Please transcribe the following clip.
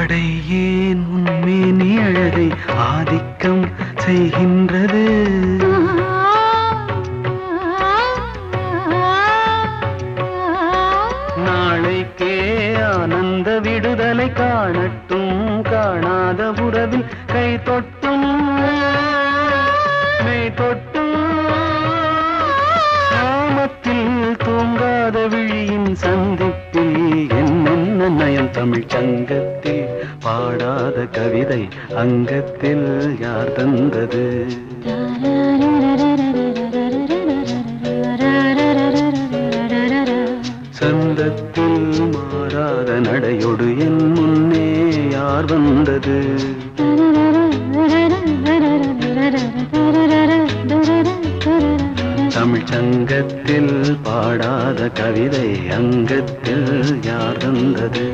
ஆடை ஏன் உன்மேனி அழகை ஆதிக்கம் செய்கின்றது? நாளைக்கே ஆனந்த விடுதலை காணட்டும், காணாத உறவில் கை தொட்டும் மெய் தொட்டும், சாமத்தில் தூங்காத விழியின் சந்திப்பில் என்னென்ன நயம் தமிழ் சங்கத்தில் பாடாத கவிதை அங்கத்தில் யார் தந்தது? சந்தத்தில் மாறாத நடையொடு என் முன்னே யார் வந்தது? தமிழ் சங்கத்தில் பாடாத கவிதை அங்கத்தில் யார் தந்தது?